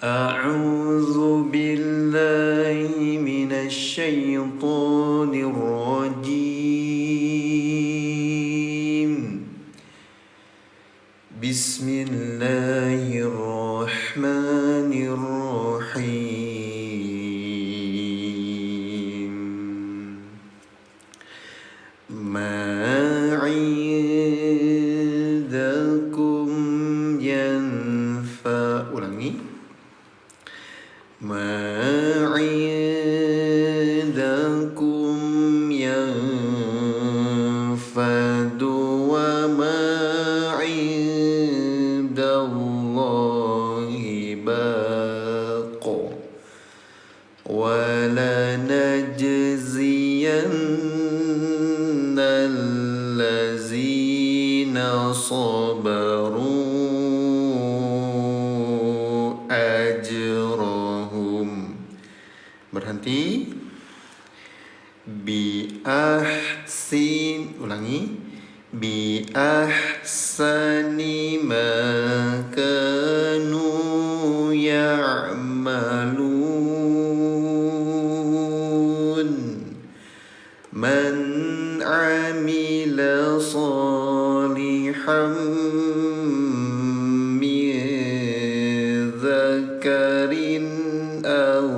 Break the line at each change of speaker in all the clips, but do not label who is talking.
أعوذ بالله من الشيطان الرجيم بسم الله الرحمن الرحيم ما عندكم ينفع ulangi ما عندكم ينفد وما عند الله باق ولنجزين الذين صبروا أجرهم berhenti bi ahsin ulangi bi ahsani ma kanu ya'malun man amila salihan min dzakarin aw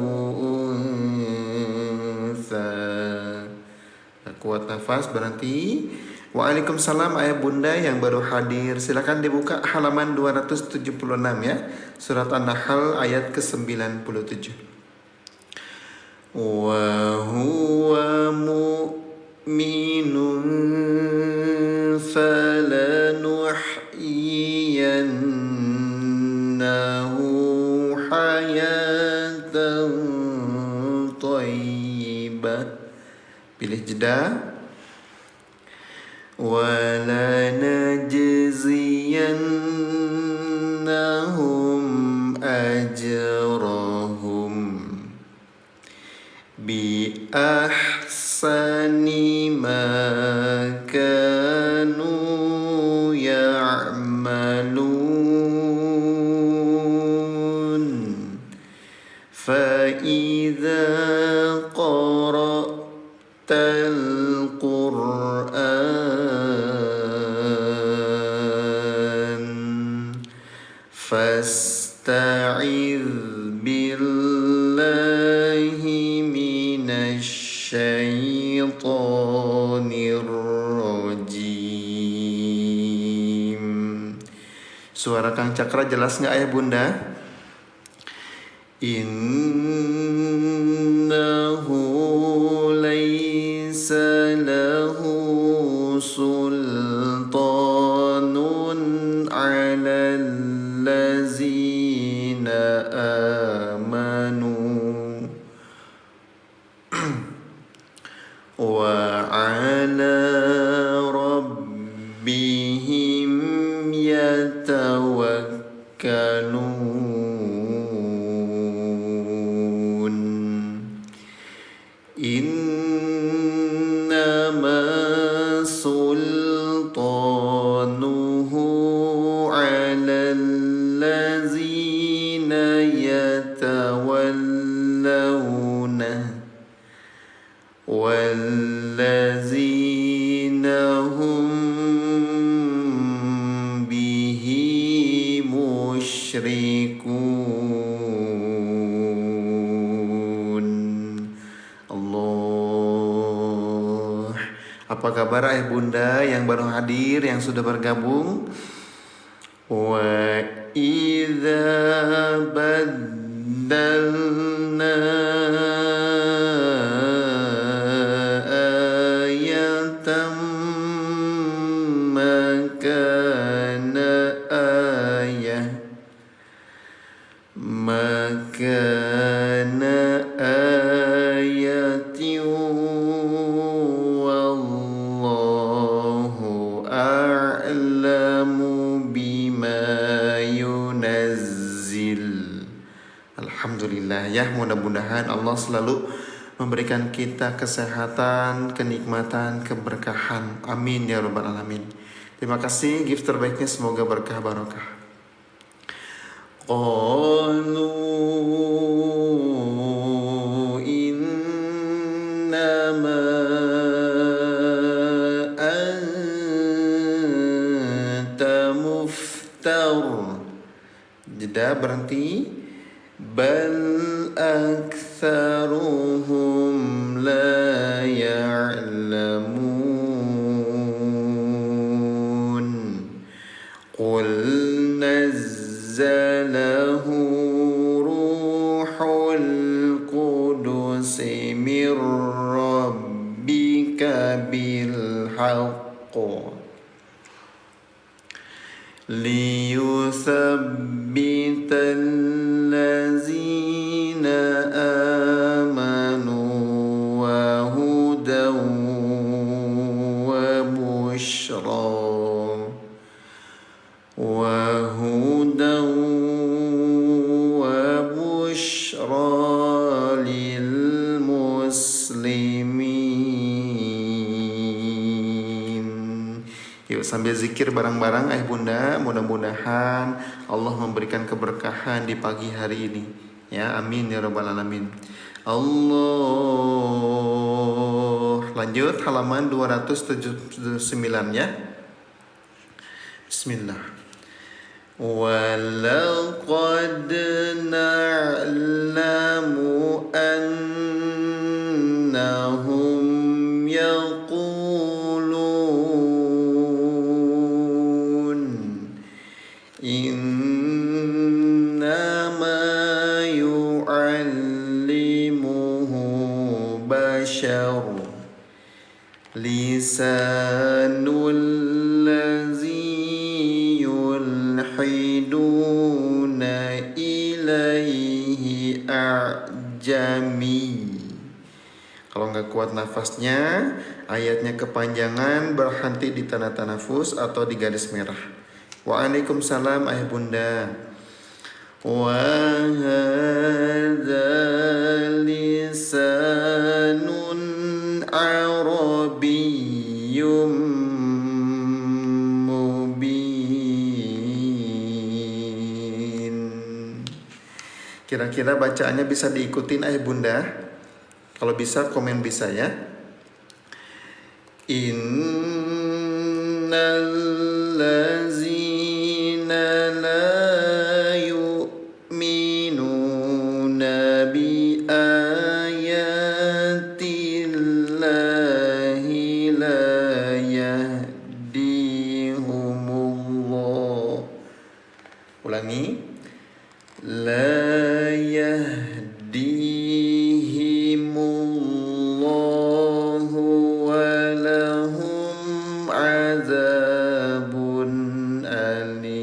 kuat nafas berhenti. Waalaikumsalam ayah bunda yang baru hadir, silakan dibuka halaman 276 ya, surat An-Nahl ayat ke-97. Wa huwa mu'minun falanuhyiyannahu hayatan thayyibah. Pilih jeda. وَلَنَجْزِيَنَّهُمْ أَجْرَهُمْ بِأَحْسَنِ مَا كَانُوا يَعْمَلُونَ فَإِذَا قَرَأْتَ القرآن فاستعذ بالله من الشيطان الرجيم. Suara Kang Cakra jelas nggak ayah bunda? Innahu laysa lahu sultanun 'alal ladzina amanu wa 'ala rabbihim yatawakkalun. Innama sultanuhu 'alal ladzina yatawallawna walladzina hum bihi musyrikun. Allah. Apa kabar ayah bunda yang baru hadir, yang sudah bergabung? Wa idza baddalna ayatan makana ayah makana ayatin wallahu a'lamu bima yunazzil. Alhamdulillah ya, mudah-mudahan Allah selalu memberikan kita kesehatan, kenikmatan, keberkahan. Amin ya rabbal alamin. Terima kasih, gift terbaiknya semoga berkah barokah. Qalu berarti bal aktsaruhum la ya'lamun. Qul nazzalahu ruhul qudus min rabbika bil haqq liyuthabbital ladzina amanu wa hudan wa bushra lil muslimin. Yuk sambil zikir bareng-bareng ayah bunda, mudah-mudahan Allah memberikan keberkahan di pagi hari ini. Ya, amin ya rabbal alamin. Allah. Lanjut halaman 279 ya. Bismillah. Walaqad na'lamu annahum yaqulun innama yu'allimuhu bashar lisanul ladzi yulhiduna ilaihi a'jami. Kalau nggak kuat nafasnya, ayatnya kepanjangan, berhenti di tanda tanafus atau di garis merah. Waalaikumsalam ayah bunda. Wa hadza lisanun arabiyyum mubin. Kira-kira bacaannya bisa diikutin ayah bunda? Kalau bisa komen bisa ya. Innal ladzina la yu'minuna bi ayatillahi la yahdihumullah. Ulangi. La yahdihimullahu wa lahum azabun alim.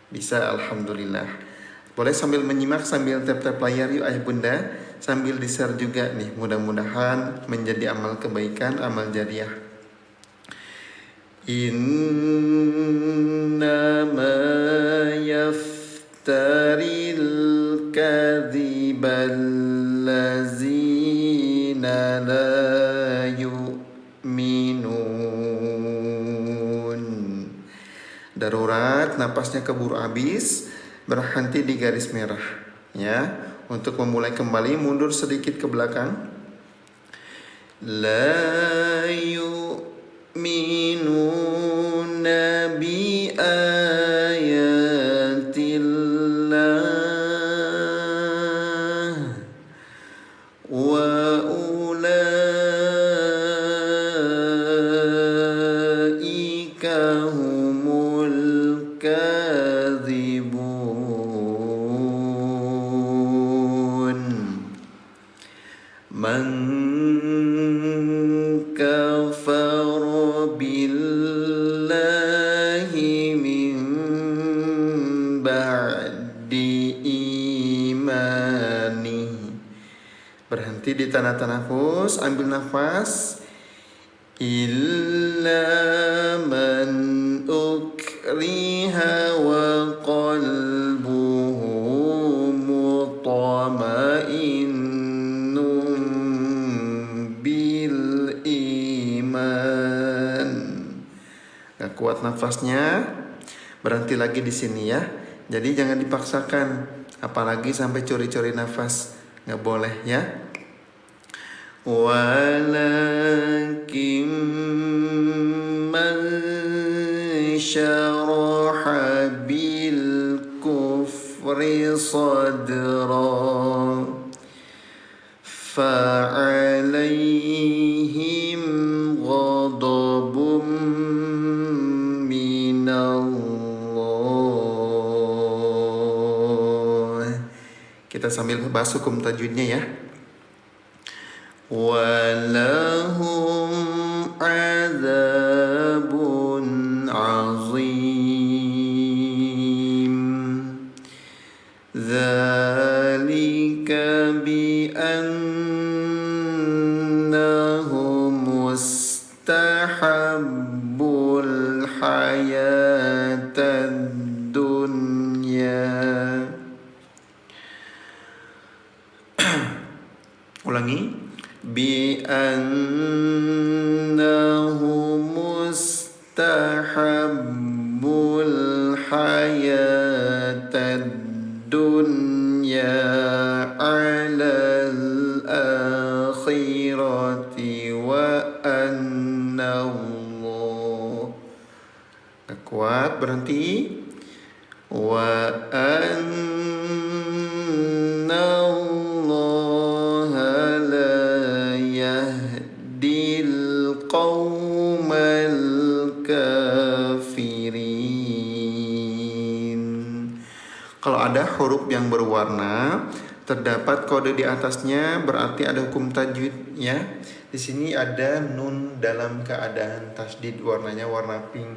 Bisa, alhamdulillah. Boleh sambil menyimak, sambil tap-tap layar yuk ayah bunda. Sambil di-share juga nih, mudah-mudahan menjadi amal kebaikan, amal jariah. Innama yaftaril kadhibal ladzina la yu'minun. Darurat, napasnya keburu habis, berhenti di garis merah ya. Untuk memulai kembali, mundur sedikit ke belakang. La yu'minuna bi ayatillah wa ulaika humul kadhibun. Man kafara billahi min ba'di imani. Berhenti di tanah tanafus, ambil nafas. Illa man ukriha wa qalbuhu mutma'innun bil iman. Gak kuat nafasnya, berhenti lagi di sini ya. Jadi jangan dipaksakan, apalagi sampai curi-curi nafas, nggak boleh ya. Walakin man syaraha الكفر صدرا فعليهم غضب من الله. Kita sambil bahas hukum tajwidnya ya. Walahum adzabun azim. Dzalika bi annahum mustahabbul hayatad dunya. Ulangi. Bi annahum mustahabbul hayatad dunya alal akhirati wa anna Allah. Kuat, berhenti. Wa anna Allah la yahdil qawmal kafirin. Kalau ada huruf yang berwarna, terdapat kode di atasnya, berarti ada hukum tajwid ya. Di sini ada nun dalam keadaan tasdid, warnanya warna pink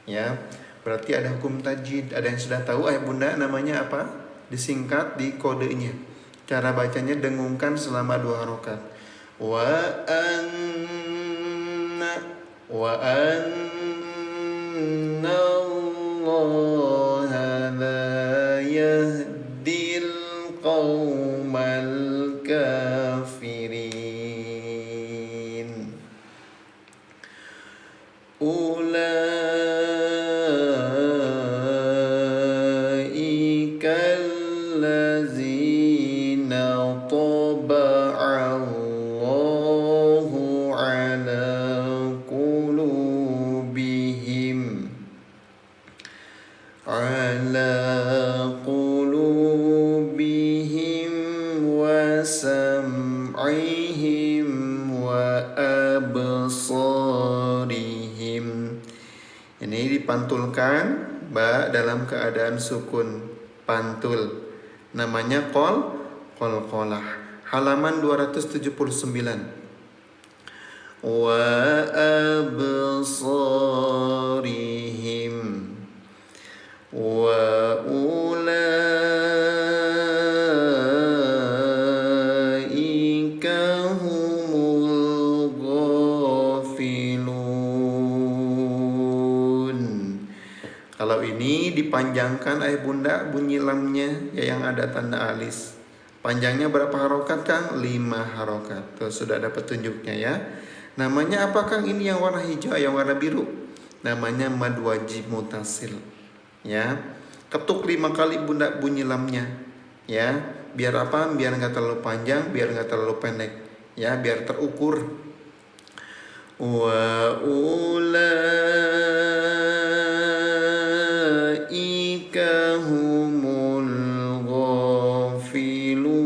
ya. Berarti ada hukum tajwid. Ada yang sudah tahu ayah bunda namanya apa? Disingkat di kodenya. Cara bacanya dengungkan selama 2 harokat. Wa anna Allah la yahdil qawmal kafirin. Ulaika allazina taba'allahu ala qulubihim wa sam'ihim wa absarihim. Ini dipantulkan ba dalam keadaan sukun, pantul. Namanya qalqalah. Halaman 279. Wa absarihim wa ulaika humul ghafilun. Kalau ini dipanjangkan ayah bunda bunyi lamnya ya, yang ada tanda alis. Panjangnya berapa harokat Kang? 5 harokat. Tuh sudah dapat tunjuknya ya. Namanya apa Kang ini yang warna hijau, yang warna biru? Namanya mad wajib mutasil. Ya. Ketuk 5 kali bunda bunyi lamnya. Ya. Biar apa? Biar nggak terlalu panjang, biar nggak terlalu pendek. Ya, biar terukur. Wa ulaika humul ghafilun.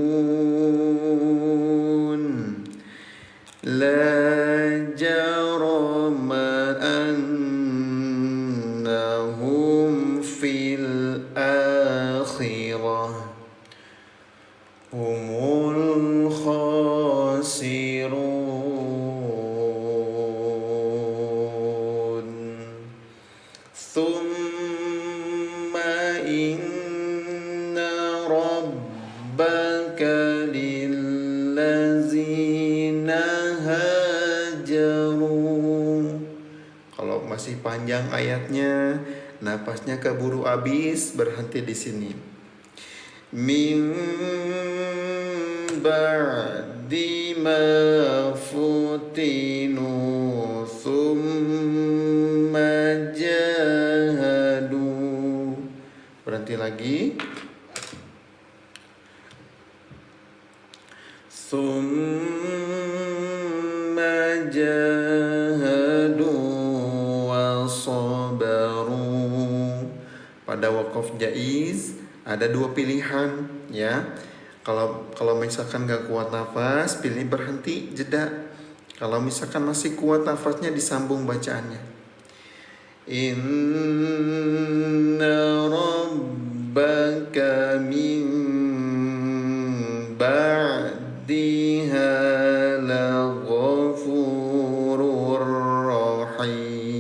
La jarama annahum fil akhirah humul khasirun. Thumma inna rabbaka lillazina hajaru. Kalau masih panjang ayatnya, napasnya keburu habis, berhenti di sini. Min ba'di ma futinu thumma jahadu. Berhenti lagi. Thumma jahadu wa sabaru. Pada waqaf waqaf jaiz, ada dua pilihan ya. Kalau misalkan gak kuat nafas, pilih berhenti, jeda. Kalau misalkan masih kuat nafasnya, disambung bacaannya. Inna rabbaka min ba'diha laghafurur rahim.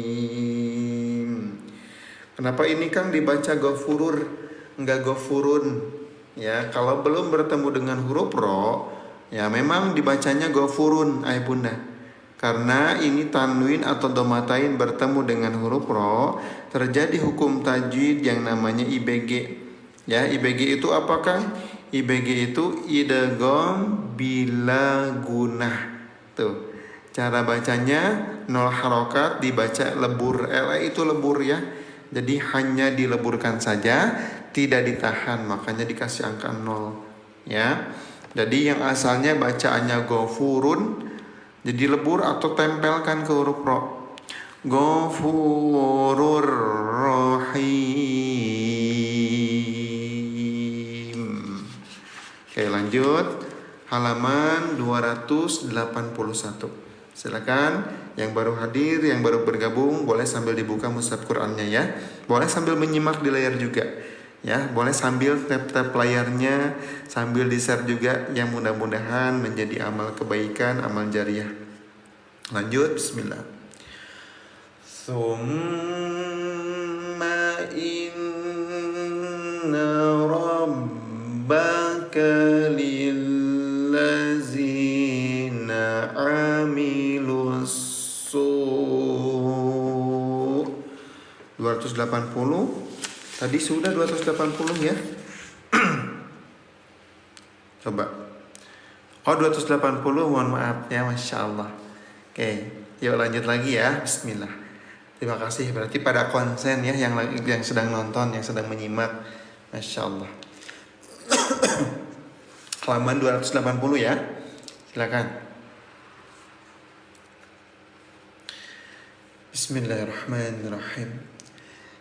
Kenapa ini Kang dibaca ghafurur, enggak ghafurun? Ya, kalau belum bertemu dengan huruf ro, ya memang dibacanya ghafurun, ayah bunda. Karena ini tanwin atau domatain bertemu dengan huruf ro, terjadi hukum tajwid yang namanya IBG. Ya, IBG itu apakah? IBG itu idgham bila gunah. Tuh, cara bacanya 0 harokat, dibaca lebur. Itu lebur ya. Jadi hanya dileburkan saja, tidak ditahan, makanya dikasih angka 0 ya. Jadi yang asalnya bacaannya ghafurun, jadi lebur atau tempelkan ke huruf ro. Ghafurur rahim. Oke, lanjut halaman 281. Silakan yang baru hadir, yang baru bergabung, boleh sambil dibuka mushaf Qur'annya ya. Boleh sambil menyimak di layar juga. Ya, boleh sambil tap-tap layarnya, sambil di-share juga, yang mudah-mudahan menjadi amal kebaikan, amal jariah. Lanjut, bismillah. Summa inna rabbaka lillazina amilus su' 280. Tadi sudah 280 ya. Coba. Oh 280, mohon maaf ya, Masya Allah. Oke, yuk lanjut lagi ya. Bismillah. Terima kasih, berarti pada konsen ya, yang sedang nonton, yang sedang menyimak. Masya Allah. Halaman 280 ya. Silakan. Bismillahirrahmanirrahim.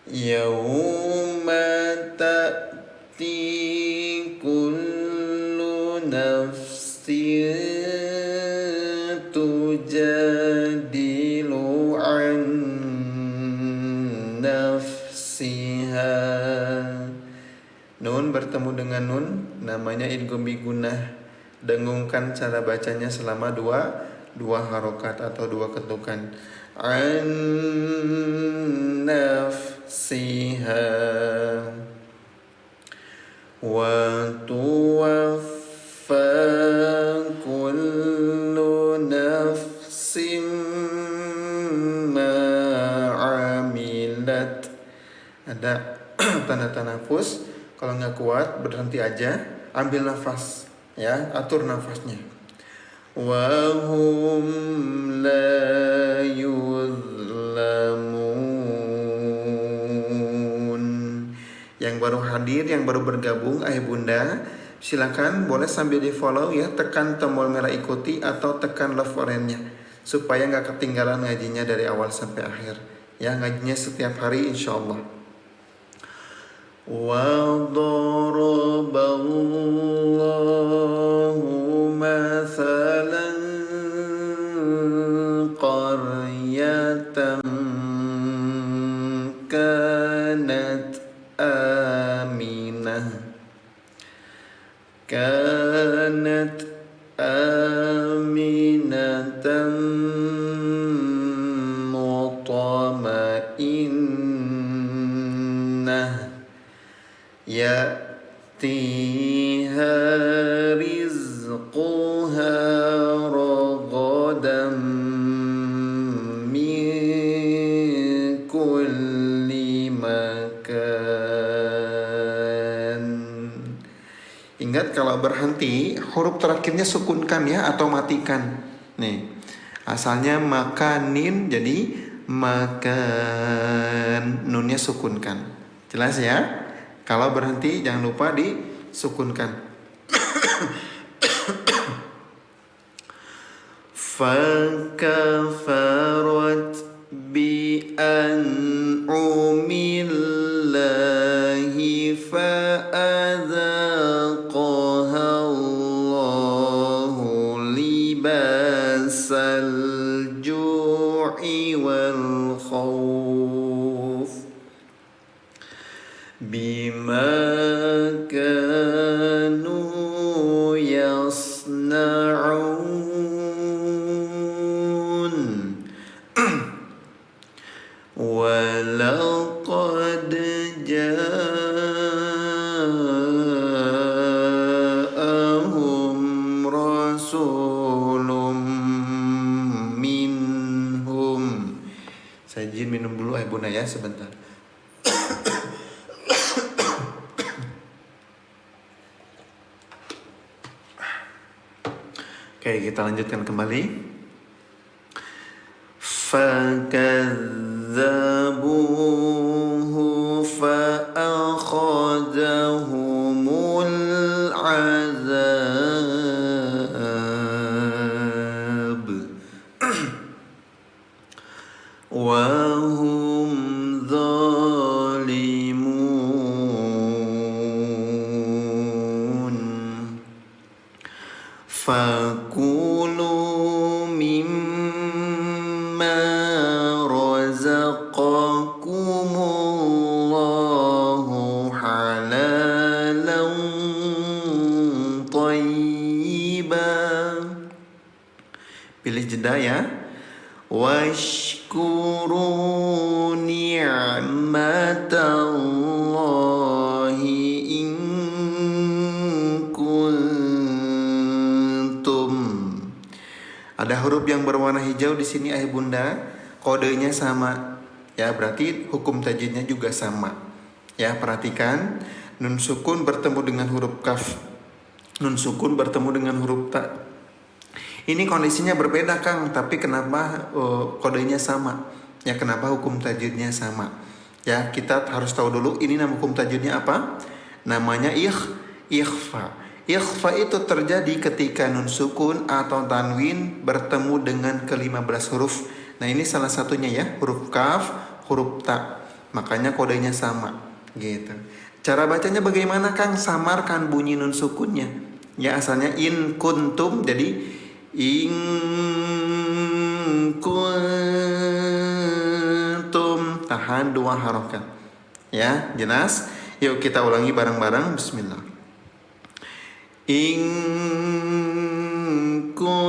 Yauma ta'ti kullu nafsin tujadilu an nafsiha. Nun bertemu dengan nun, namanya idgham bigunah. Dengungkan cara bacanya selama dua harokat atau dua ketukan. An nafsiha wa tuwaffa kullu nafsin ma amilat. Ada tanda tanafus. Kalau nggak kuat berhenti aja, ambil nafas ya, atur nafasnya. Wa hum la yuzlamun. Yang baru hadir, yang baru bergabung, ayah bunda, silakan boleh sambil di follow ya, tekan tombol merah ikuti atau tekan love orange-nya supaya nggak ketinggalan ngajinya dari awal sampai akhir ya. Ngajinya setiap hari insyaallah. Wa daraballahu mathalan qaryatan kanat aminah aminatan mutmainnah ya'tiha rizquha ragadan min kulli makan. Ingat kalau berhenti, huruf terakhirnya sukunkan ya, atau matikan. Nih, asalnya makanin, jadi makan, nunnya sukunkan. Jelas ya? Kalau berhenti jangan lupa disukunkan. Fakafarat bi an'umillahi فأذاقها الله لباس الجوع والخوف بما كانوا يصنعون ولقد جاءهم رسول منهم. Saya izin minum dulu Bunda ya sebentar. Oke, kita lanjutkan kembali. فَكَذَّبُوهُ فَأَخَذَهُمُ الْعَذَابُ وَهُمْ ظَالِمُونَ فَكُلُوا مِمَّا رَزَقَكُمُ اللَّهُ حَلَالًا طَيِّبًا. Pilih jeda ya. وَاشْكُرُوا نِعْمَةَ اللَّهِ إِن كُنتُمْ. Ada huruf yang berwarna hijau di sini ayah bunda, kodenya sama. Ya, berarti hukum tajwidnya juga sama. Ya, perhatikan nun sukun bertemu dengan huruf kaf. Nun sukun bertemu dengan huruf ta. Ini kondisinya berbeda Kang, tapi kenapa kodenya sama? Ya, kenapa hukum tajwidnya sama? Ya, kita harus tahu dulu ini nama hukum tajwidnya apa? Namanya ikhfa. Ikhfa itu terjadi ketika nun sukun atau tanwin bertemu dengan ke-15 huruf. Nah, ini salah satunya ya, huruf kaf, huruf ta. Makanya kodenya sama, gitu. Cara bacanya bagaimana Kang? Samarkan bunyi nun sukunnya. Ya, asalnya in kuntum, jadi in kuntum. Tahan 2 harokat. Ya, jelas? Yuk kita ulangi bareng-barang. Bismillah. In kuntum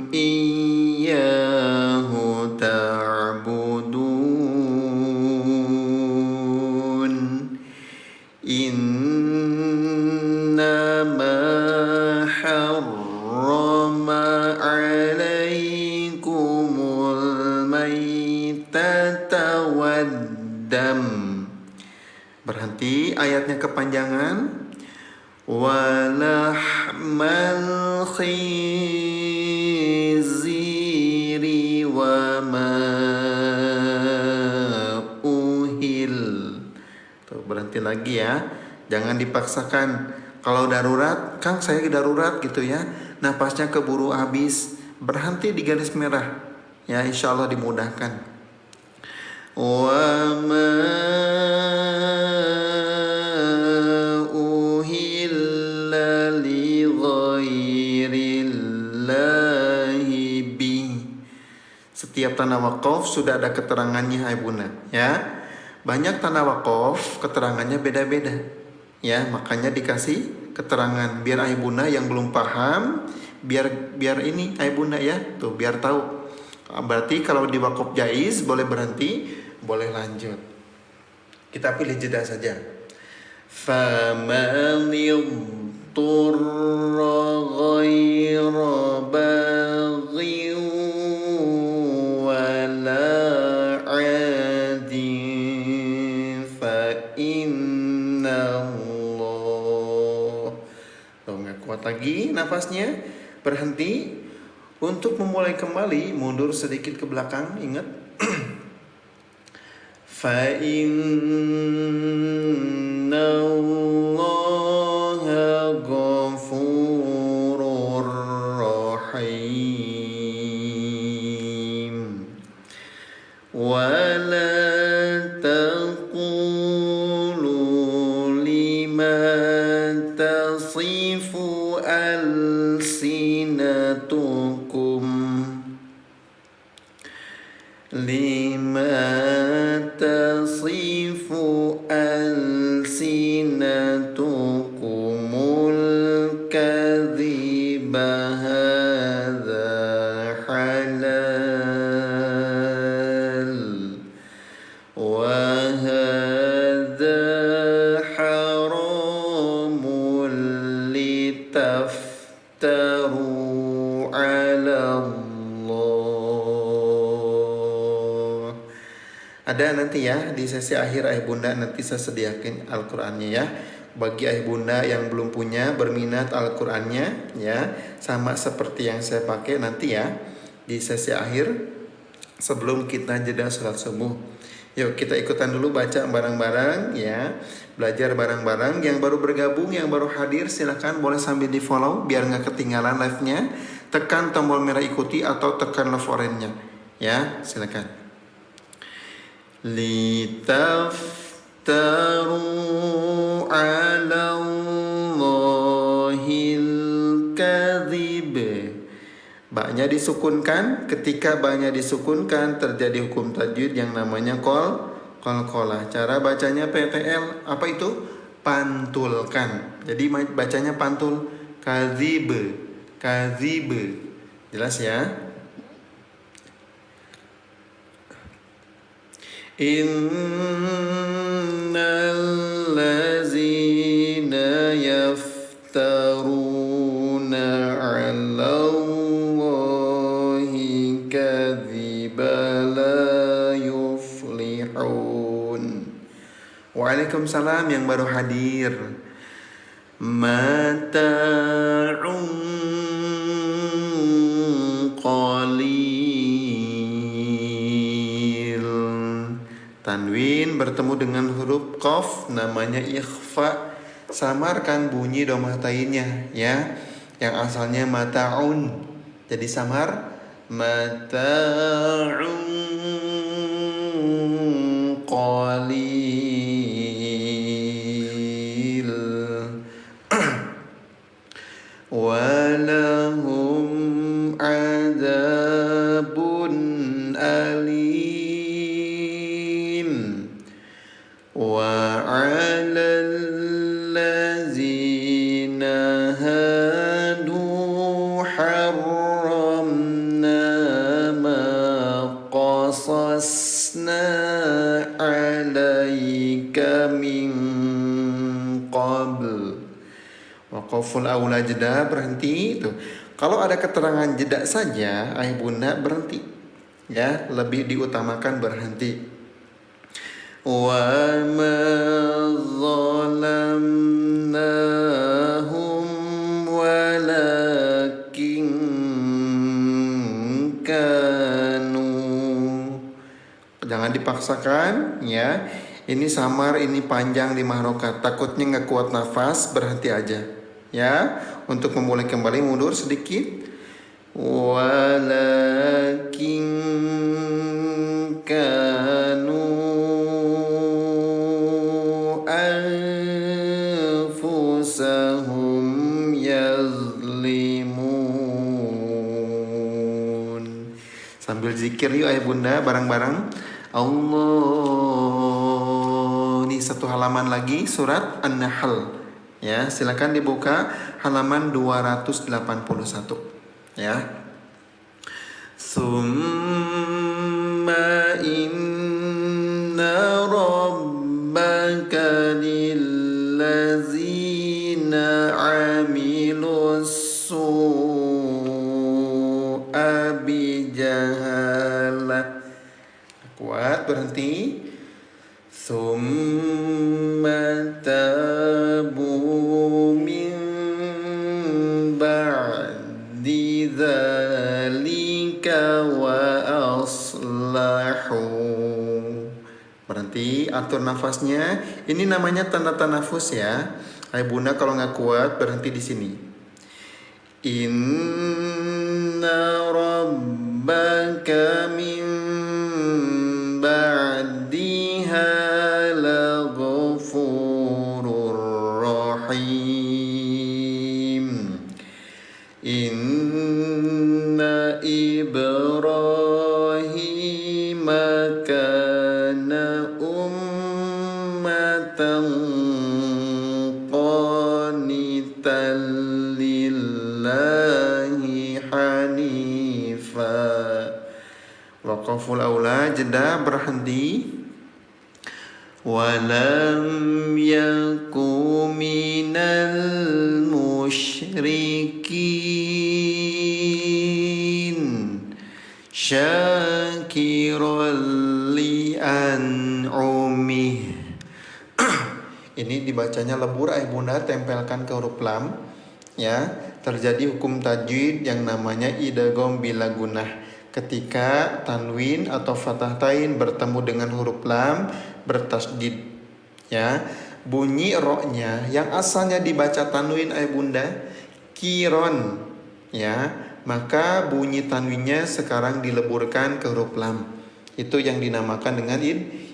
iyyahu ta'budun innama harrama alaikumul maitata waddam. Berhenti, ayatnya kepanjangan. Walahmal khiziri wa ma uhil. Tuh, berhenti lagi ya. Jangan dipaksakan. Kalau darurat, Kang saya darurat gitu ya. Napasnya keburu habis. Berhenti di garis merah. Ya, insya Allah dimudahkan. Wa ma Setiap tanah wakaf sudah ada keterangannya hai bunda ya. Banyak tanah wakaf keterangannya beda-beda ya, makanya dikasih keterangan biar hai bunda yang belum paham biar ini hai bunda ya tuh biar tahu. Berarti kalau di wakaf jaiz boleh berhenti, boleh lanjut. Kita pilih jeda saja. Famanidturra ghaira baghin wala adin fa innallah. Tuh, nggak kuat lagi nafasnya, berhenti. Untuk memulai kembali mundur sedikit ke belakang, ingat. Fa innallaha ghafurur rahim. Wa la taqul alsinatukumul kadhiba hadza halal wa hadza haramul litaftaru 'ala Allah. Ada nanti ya di sesi akhir ayah bunda, nanti saya sediakan Al-Qur'annya ya. Bagi ayah bunda yang belum punya, berminat Al-Qur'annya ya, sama seperti yang saya pakai nanti ya di sesi akhir sebelum kita jeda sholat subuh. Yuk kita ikutan dulu baca bareng-bareng ya, belajar bareng-bareng. Yang baru bergabung, yang baru hadir, silakan boleh sambil di follow biar nggak ketinggalan live-nya. Tekan tombol merah ikuti atau tekan love orange-nya ya, silakan. Litaftaru 'ala Allahil kadhib. Ba-nya disukunkan. Ketika ba-nya disukunkan terjadi hukum tajwid yang namanya qalqalah. Cara bacanya PTL apa itu? Pantulkan. Jadi bacanya pantul. Kadhib. Kadhib. Jelas ya? Innal ladzina yaftaruna 'ala Allahi kadhiba la yuflihun. Waalaikumsalam yang baru hadir. Mata'un qalil. Tanwin bertemu dengan huruf qaf namanya ikhfa. Samarkan bunyi domahtainnya ya. Yang asalnya mata'un jadi samar mata'un qalil. Walahum adzabun alim. Wa 'alal ladzina hadu harramna ma qasasna 'alaika min qabl. Waqaful aula jeda, berhenti itu. Kalau ada keterangan jeda saja ayah bunda berhenti ya, lebih diutamakan berhenti. Wa ma zalamnahum walakin kanu. Jangan dipaksakan ya. Ini samar, ini panjang di mahrokat. Takutnya nggak kuat nafas, berhenti aja ya. Untuk memulai kembali mundur sedikit. Walakin kanu anfusahum yazlimun. Sambil zikir yuk ayah bunda bareng-bareng. Allah. Ini satu halaman lagi surat An-Nahl ya, silakan dibuka halaman 281 ya. Summa inna rabbaka lillazina amilus su'a bijahalah. Kuat, berhenti. Summa tabu min ba'di dzalika wa aslahu. Berhenti, atur nafasnya. Ini namanya tanda tanafus ya. Ayah bunda kalau nggak kuat berhenti di sini. Inna rabbaka min ba'diha laghafurur rahim. Inna Ibrahim kana ummatan qanitan lillahi hanifa. Waqaful aula, jeda berhenti. Walam yaku minal musyrikin syakiran li an'umih. Ini dibacanya lebur ayah bunda, tempelkan ke huruf lam. Ya, terjadi hukum tajwid yang namanya idgham bila gunah. Ketika tanwin atau fathah tain bertemu dengan huruf lam bertasdid, ya, bunyi ro-nya yang asalnya dibaca tanwin ayah bunda kiron, ya, maka bunyi tanwinnya sekarang dileburkan ke huruf lam. Itu yang dinamakan dengan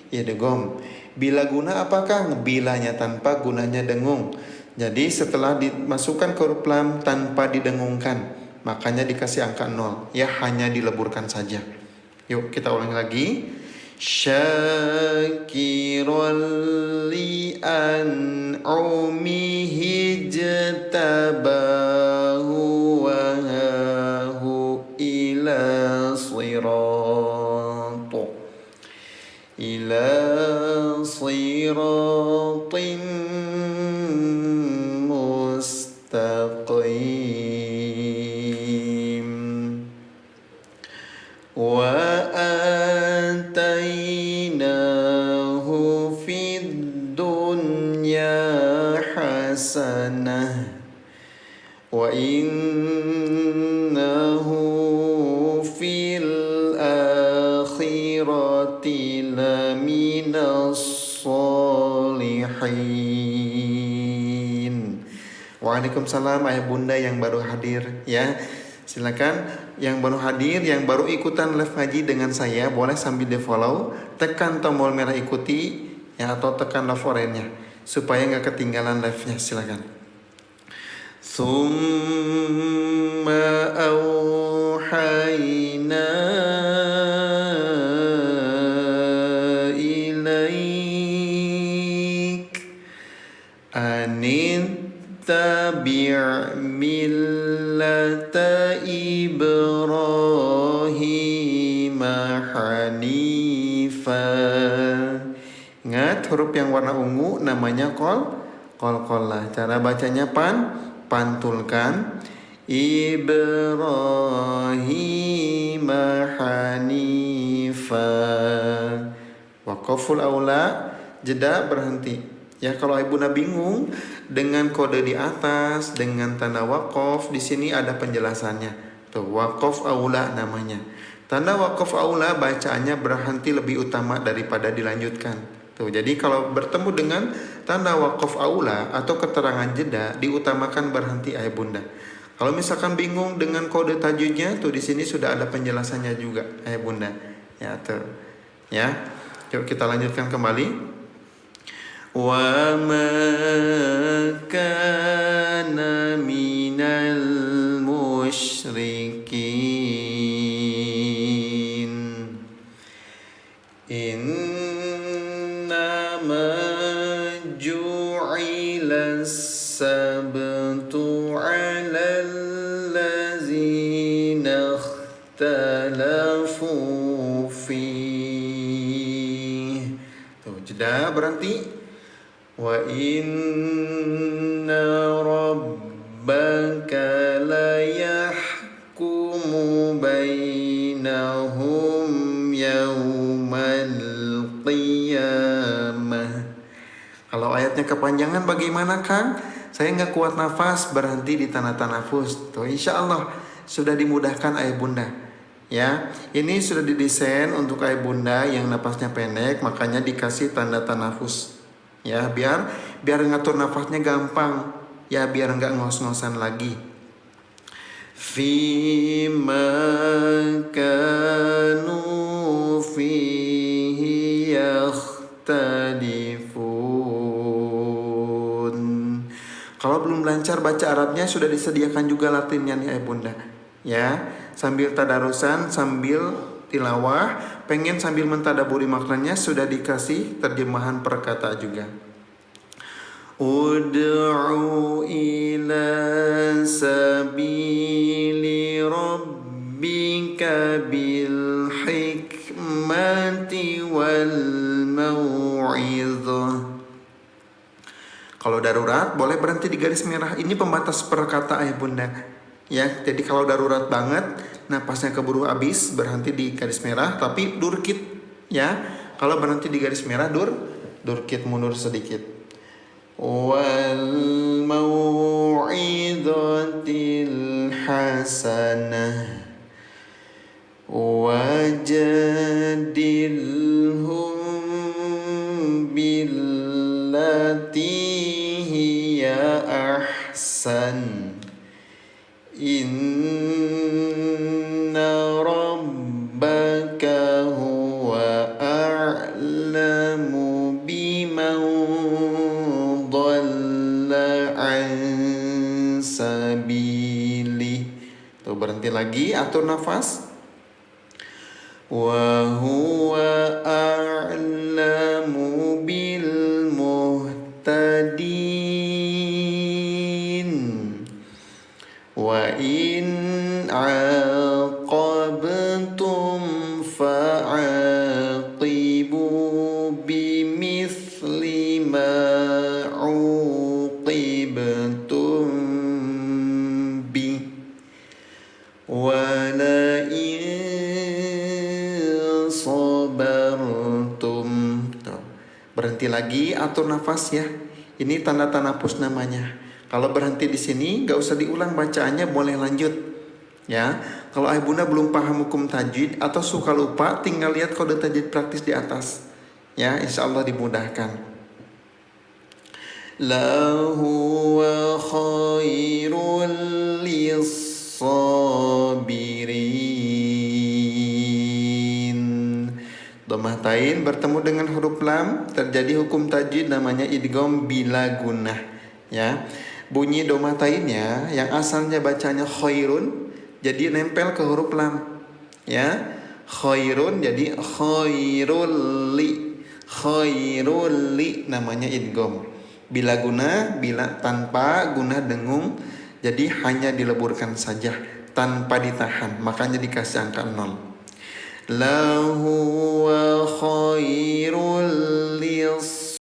idgham. Bila guna apakah? Bilanya tanpa, gunanya dengung. Jadi setelah dimasukkan ke huruf lam tanpa didengungkan, makanya dikasih angka 0, ya, hanya dileburkan saja. Yuk kita ulangi lagi. Syakiran li an'umihi jtabahu wa hahu ila siratin mustaqim. Wa atainahu fid dunya hasanah wa innahu fil akhirati laminas solihin. Waalaikumsalam ayah bunda yang baru hadir, ya. Silakan yang baru hadir, yang baru ikutan live ngaji dengan saya, boleh sambil di follow, tekan tombol merah ikuti, ya, atau tekan love orange-nya supaya nggak ketinggalan live-nya. Silakan. Summa auhayna ilaik tabi' millata Ibrahim hanifa. Ingat huruf yang warna ungu namanya qalqalah. Cara bacanya pantulkan. Ibrahim hanifa. Waqaful aula, jeda berhenti. Ya, kalau ibunda bingung dengan kode di atas, dengan tanda waqaf, di sini ada penjelasannya. Tuh, waqaf aula namanya. Tanda waqaf aula bacaannya berhenti lebih utama daripada dilanjutkan. Tuh, jadi kalau bertemu dengan tanda waqaf aula atau keterangan jeda, diutamakan berhenti ayah bunda. Kalau misalkan bingung dengan kode tajwidnya, tuh di sini sudah ada penjelasannya juga ayah bunda. Ya, tuh. Ya. Yuk kita lanjutkan kembali. Wa ma kana minal musyrikin innama ju'ila sabtu 'alal ladzina ikhtalafu fihi. Tuh, jeda berhenti. Wa inna rabbaka la yahkumu bainahum yawmal qiyamah. Kalau ayatnya kepanjangan bagaimana Kang? Saya nggak kuat nafas, berhenti di tanda tanafus. Tuh, insya Allah sudah dimudahkan ayah bunda. Ya, ini sudah didesain untuk ayah bunda yang napasnya pendek, makanya dikasih tanda tanafus. Ya, biar ngatur nafasnya gampang, ya, biar nggak ngos-ngosan lagi. Fima kanu fihi yakhtalifun. Kalau belum lancar baca Arabnya, sudah disediakan juga Latinnya nih ayah bunda. Ya, sambil tadarusan, sambil tilawah, pengen sambil mentadaburi maknanya, sudah dikasih terjemahan perkata juga. Ud'u ila sabili rabbika bil hikmati wal mau'izah. Kalau darurat boleh berhenti di garis merah. Ini pembatas perkata ayah bunda. Ya, jadi kalau darurat banget, napasnya keburu habis, berhenti di garis merah. Tapi durkit, ya. Kalau berhenti di garis merah, durkit mundur sedikit. Wal mau'izatil hasanah wajadilhum billati hiya ahsan inna rabbaka huwa a'lamu biman dhalla an sabili. Tuh berhenti lagi, atur nafas. Wa huwa a'lamu bil muhtadin wa in aqabtum fa'aqibu bimithli ma uqibtum bi wa la sabartum. Berhenti lagi, atur nafas ya. Ini tanda tanapus namanya. Kalau berhenti di sini gak usah diulang bacaannya, boleh lanjut ya. Kalau ayah bunda belum paham hukum tajwid atau suka lupa, tinggal lihat kode tajwid praktis di atas ya, insya Allah dimudahkan. Lahu wa khairul lis-sabirin. Dhammah tain bertemu dengan huruf lam, terjadi hukum tajwid namanya idgham bila gunnah ya. Bunyi dhammah tainnya yang asalnya bacanya khairun jadi nempel ke huruf lam ya. Khairun jadi khairul li namanya idgham. Bila gunnah, bila tanpa gunnah dengung, jadi hanya dileburkan saja tanpa ditahan, makanya dikasih angka 0. Lahu